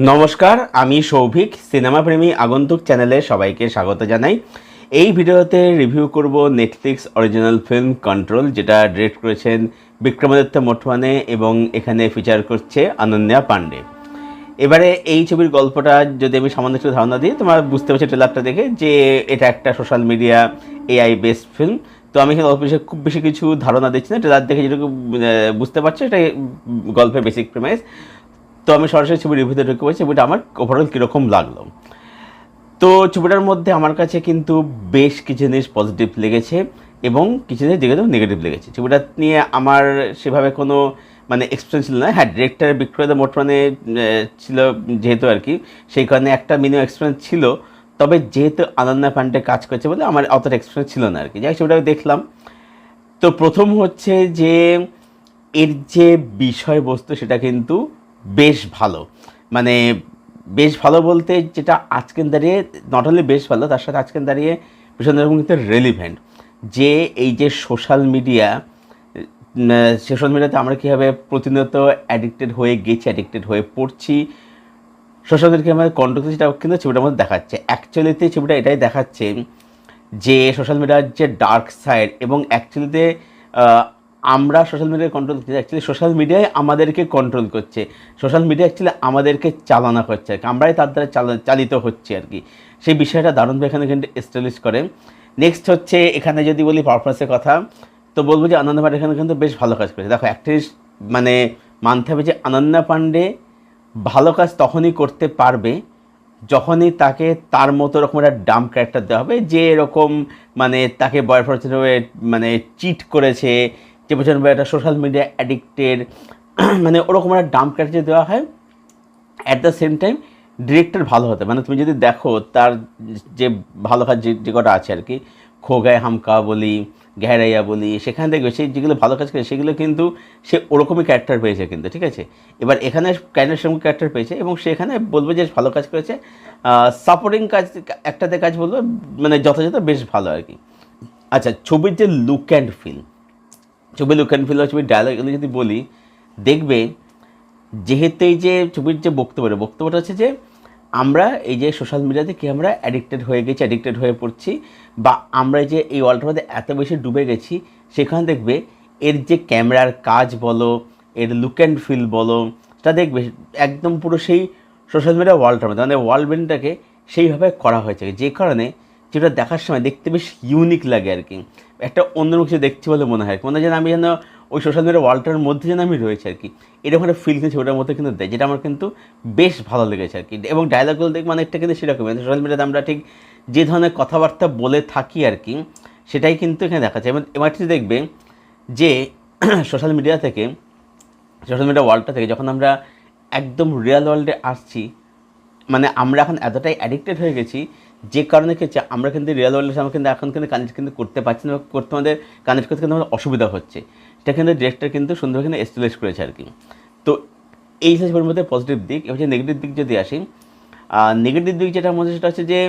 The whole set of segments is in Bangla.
নমস্কার, আমি সৌভিক। সিনেমা প্রেমী আগন্তুক চ্যানেলে সবাইকে স্বাগত জানাই। এই ভিডিওতে রিভিউ করব নেটফ্লিক্স অরিজিনাল ফিল্ম কন্ট্রোল, যেটা ডিরেক্ট করেছেন বিক্রমাদিত্য মোটওয়ানে এবং এখানে ফিচার করছে অনন্যা পান্ডে। এবারে এই ছবির গল্পটা যদি আমি সামান্য একটু ধারণা দিই, তোমরা বুঝতে পারছো ট্রেলারটা দেখে যে এটা একটা social media AI based film. তো আমি এখানে গল্প বিষয়ে খুব বেশি কিছু ধারণা দিচ্ছি না, ট্রেলার দেখে যেটুকু বুঝতে পারছো এটা গল্পের বেসিক প্রিমাইস। তো আমি সরাসরি ছবির রিভিউতে ঢুকে পড়ছি, ছবিটা আমার ওভারঅল কীরকম লাগলো। তো ছবিটার মধ্যে আমার কাছে কিন্তু বেশ কিছু জিনিস পজিটিভ লেগেছে এবং কিছু জিনিস যেগুলো নেগেটিভ লেগেছে। ছবিটা নিয়ে আমার সেভাবে কোনো এক্সপিরিয়েন্স ছিল না। হ্যাঁ, ডিরেক্টর বিক্রমাদিত্য মোটওয়ানে ছিল যেহেতু আর কি, সেই কারণে একটা মিনিমাম এক্সপিরিয়েন্স ছিল। তবে যেহেতু অনন্যা পান্ডে কাজ করছে বলে আমার অতটা এক্সপিরিয়েন্স ছিল না আর কি। যাই ছবিটা দেখলাম, তো প্রথম হচ্ছে যে এর যে বিষয়বস্তু সেটা কিন্তু বেশ ভালো। মানে বেশ ভালো বলতে যেটা আজকের দাঁড়িয়ে নট অনলি বেশ ভালো, তার সাথে আজকের দাঁড়িয়ে ভীষণ রকম কিন্তু রেলিভেন্ট। যে এই যে সোশ্যাল মিডিয়াতে আমরা কীভাবে প্রতিনিয়ত অ্যাডিক্টেড হয়ে গেছি, অ্যাডিক্টেড হয়ে পড়ছি, সোশ্যাল মিডিয়াকে আমাদের কন্ট্রোল করছে, সেটা কিন্তু ছবিটার মধ্যে দেখাচ্ছে। অ্যাকচুয়ালিতে ছবিটা এটাই দেখাচ্ছে যে সোশ্যাল মিডিয়ার যে ডার্ক সাইড, এবং অ্যাকচুয়ালিতে আমরা সোশ্যাল মিডিয়ায় কন্ট্রোল করছি, অ্যাকচুয়ালি সোশ্যাল মিডিয়ায় আমাদেরকে কন্ট্রোল করছে। সোশ্যাল মিডিয়া অ্যাকচুয়ালি আমাদেরকে চালনা করছে আর কি, আমরাই তার দ্বারা চালিত হচ্ছি আর কি। সেই বিষয়টা দারুণভাবে এখানে কিন্তু এস্টাবলিশ করে। নেক্সট হচ্ছে এখানে যদি বলি পারফরমেন্সের কথা, তো বলবো যে অনন্যা পান্ডে এখানে কিন্তু বেশ ভালো কাজ করেছে। দেখো, অ্যাক্ট্রেস মানতে হবে যে অনন্যা পান্ডে ভালো কাজ তখনই করতে পারবে যখনই তাকে তার মতো রকম একটা ডাম ক্যারেক্টার দেওয়া হবে, যে এরকম তাকে বয়ফ্রেন্ড চিট করেছে, যে প্রচণ্ড একটা সোশ্যাল মিডিয়া অ্যাডিক্টেড, ওরকম একটা ডাম ক্যারেক্টার দেওয়া হয়। At the same time director ভালো হতে, তুমি যদি দেখো তার যে ভালো কাজ যে কটা আছে আর কি, খো গায়ে হামকা বলি, গেহরাইয়া বলি, সেখানে দেখবে সেই যেগুলো ভালো কাজ করে সেগুলো কিন্তু সে ওরকমই ক্যারেক্টার পেয়েছে কিন্তু, ঠিক আছে। এবার এখানে কাইন্ডের সঙ্গে ক্যারেক্টার পেয়েছে এবং সেখানে বলবো যে ভালো কাজ করেছে। সাপোর্টিং কাজ একটাতে কাজ বলবো যথাযথ বেশ ভালো আর কি। আচ্ছা, ছবির যে লুক অ্যান্ড ফিল, ছবির লুক অ্যান্ড ফিল, ছবির ডায়লগ, এগুলো যদি বলি, দেখবে যেহেতু এই যে ছবির যে বক্তব্যটা হচ্ছে যে আমরা এই যে সোশ্যাল মিডিয়াতে কি আমরা অ্যাডিক্টেড হয়ে গেছি, অ্যাডিক্টেড হয়ে পড়ছি, বা আমরা যে এই ওয়ার্ল্ডটার মধ্যে এত বেশি ডুবে গেছি, সেখানে দেখবে এর যে ক্যামেরার কাজ বলো, এর লুক অ্যান্ড ফিল বলো, সেটা দেখবে একদম পুরো সেই সোশ্যাল মিডিয়া ওয়ার্ল্ডটার মধ্যে ওয়ার্ল্ড বিল্ডিংটাকে সেইভাবে করা হয়েছে, যে কারণে যেটা দেখার সময় দেখতে বেশ ইউনিক লাগে আর কি। একটা অন্যরকম কিছু দেখছি বলে মনে হয়, মনে হয় যেন আমি যেন ওই সোশ্যাল মিডিয়া ওয়ার্ল্ডটার মধ্যে যেন আমি রয়েছি আর কি। এরকম একটা ফিল কিন্তু ওটার মধ্যে কিন্তু দেয়, যেটা আমার কিন্তু বেশ ভালো লেগেছে আর কি। এবং ডায়লগগুলো দেখবে অনেকটা কিন্তু সেরকমই, সোশ্যাল মিডিয়াতে আমরা ঠিক যে ধরনের কথাবার্তা বলে থাকি আর কি, সেটাই কিন্তু এখানে দেখাচ্ছে। এবং এবার দেখবে যে সোশ্যাল মিডিয়া ওয়ার্ল্ডটা থেকে যখন আমরা একদম রিয়েল ওয়ার্ল্ডে আসছি, আমরা এখন এতটাই অ্যাডিক্টেড হয়ে গেছি, যে কারণে কি হচ্ছে, আমরা কিন্তু রিয়েল ওয়ার্ল্ডের সাথে কিন্তু এখন কিন্তু কানেক্ট কিন্তু করতে পারছি না, করতে আমাদের কানেক্ট করতে কিন্তু আমাদের অসুবিধা হচ্ছে। সেটা কিন্তু ডিরেক্টর কিন্তু সুন্দর কিন্তু এস্টাবলিশ করেছে আর কি। তো এই ছবির মধ্যে পজিটিভ দিক। এবং নেগেটিভ দিক যদি আসি, নেগেটিভ দিক যেটা মধ্যে সেটা হচ্ছে যে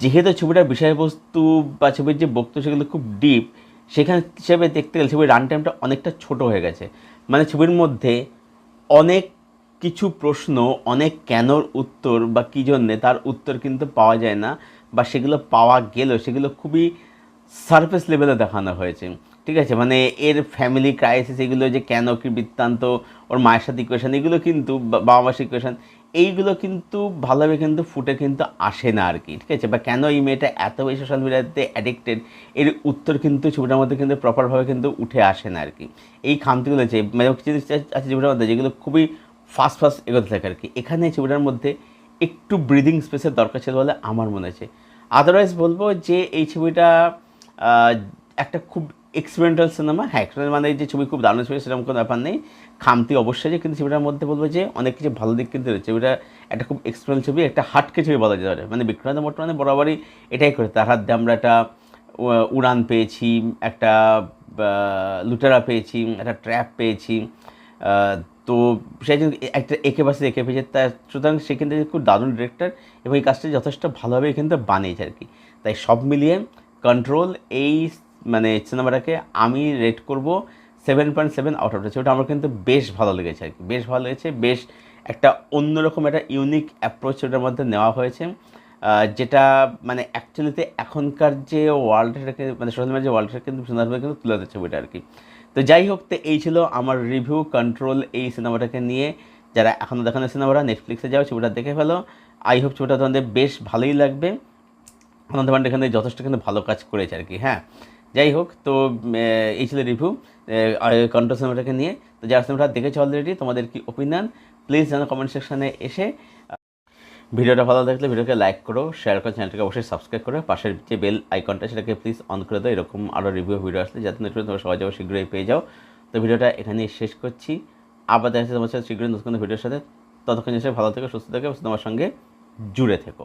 যেহেতু ছবিটার বিষয়বস্তু বা ছবির যে বক্তব্য সেগুলো খুব ডিপ, সেখানে হিসেবে দেখতে গেলে ছবির রান টাইমটা অনেকটা ছোটো হয়ে গেছে। ছবির মধ্যে অনেক কিছু প্রশ্ন, অনেক কেনর উত্তর বা কী জন্যে তার উত্তর কিন্তু পাওয়া যায় না, বা সেগুলো পাওয়া গেলেও সেগুলো খুবই সারফেস লেভেলে দেখানো হয়েছে, ঠিক আছে। এর ফ্যামিলি ক্রাইসিস, এগুলো যে কেন, কি বৃত্তান্ত, ওর মায়ের সাথে ইকুয়েশান, এগুলো কিন্তু বাবা মার ইকুয়েশান, এইগুলো কিন্তু ভালোভাবে কিন্তু ফুটে কিন্তু আসে না আর কি, ঠিক আছে। বা কেন এই মেয়েটা এত বেশি সোশ্যাল মিডিয়াতে অ্যাডিক্টেড, এর উত্তর কিন্তু ছবিটার মধ্যে কিন্তু প্রপারভাবে কিন্তু উঠে আসে না আর কি। এই খামতিগুলো আছে, কিছু আছে ছবিটার মধ্যে যেগুলো খুবই ফাস্ট এগোতে থাকে আর কি। এখানে ছবিটার মধ্যে একটু ব্রিদিং স্পেসের দরকার ছিল বলে আমার মনে হয়েছে। আদারওয়াইজ বলবো যে এই ছবিটা একটা খুব এক্সপেরিমেন্টাল সিনেমা। হ্যাঁ, যে ছবি খুব দারুণ ছবি সেরকম কোনো ব্যাপার নেই, খামতি অবশ্যই যে, কিন্তু ছবিটার মধ্যে বলবো যে অনেক কিছু ভালো দিক কিন্তু রয়েছে। ছবিটা একটা খুব এক্সপেরিমেন্টাল ছবি, একটা হাটকে ছবি বলা যেতে পারে। বিক্রমাদিত্য মোটওয়ানে বরাবরই এটাই করে, তার হাত দিয়ে আমরা একটা উড়ান পেয়েছি, একটা লুটেরা পেয়েছি, একটা ট্র্যাপ পেয়েছি, তো সেই জন্য একটা একে বাসে একে পেয়েছে তার, সুতরাং সেখান থেকে খুব দারুণ ডিরেক্টর এবং এই কাজটা যথেষ্ট ভালোভাবে কিন্তু বানিয়েছে আর কি। তাই সব মিলিয়ে কন্ট্রোল এই সিনেমাটাকে আমি রেট করব 7.7 আউট অফ 10। ওটা আমার কিন্তু বেশ ভালো লেগেছে আর কি, বেশ ভালো লেগেছে, বেশ একটা অন্যরকম একটা ইউনিক অ্যাপ্রোচ ওটার মধ্যে নেওয়া হয়েছে, যেটা মানে অ্যাকচুয়ালিতে এখনকার যে ওয়ার্ল্ডটাকে মানে সোশ্যাল মিডিয়ার যে ওয়ার্ল্ডটাকে কিন্তু সুন্দরভাবে কিন্তু তুলে ধরছে ছবিটা আর কি। তো যাই হোক, তো এই ছিল আমার রিভিউ কন্ট্রোল এই সিনেমাটাকে নিয়ে। যারা এখনও দেখানো সিনেমাটা নেটফ্লিক্সে যাও, ছবিটা দেখে ফেলো। আই হোপ ছবিটা তোমাদের বেশ ভালোই লাগবে। আনন্দ পান্ডে এখানে যথেষ্ট কিন্তু ভালো কাজ করেছে আর কি। হ্যাঁ, যাই হোক, তো এই ছিল রিভিউ কন্ট্রোল সিনেমাটাকে নিয়ে। তো যারা সিনেমাটা দেখেছো অলরেডি, তোমাদের কি ওপিনিয়ন প্লিজ জানো কমেন্ট সেকশানে এসে। ভিডিওটা ভালো লাগলে ভিডিওকে লাইক করো, শেয়ার করো, চ্যানেলটাকে অবশ্যই সাবস্ক্রাইব করো, পাশের যে বেল আইকনটা সেটাকে প্লিজ অন করে দাও, এরকম আরও রিভিউ ভিডিও আসলে যাতে নোটিফিকেশন তোমরা সহজে শীঘ্রই পেয়ে যাও। তো ভিডিওটা এখানেই শেষ করছি, আবার দেখা যাচ্ছে তোমার সাথে শীঘ্রই নতুন ভিডিওর সাথে। ততক্ষণ এসে ভালো থেকো, সুস্থ থেকো, তোমার সঙ্গে জুড়ে থেকো।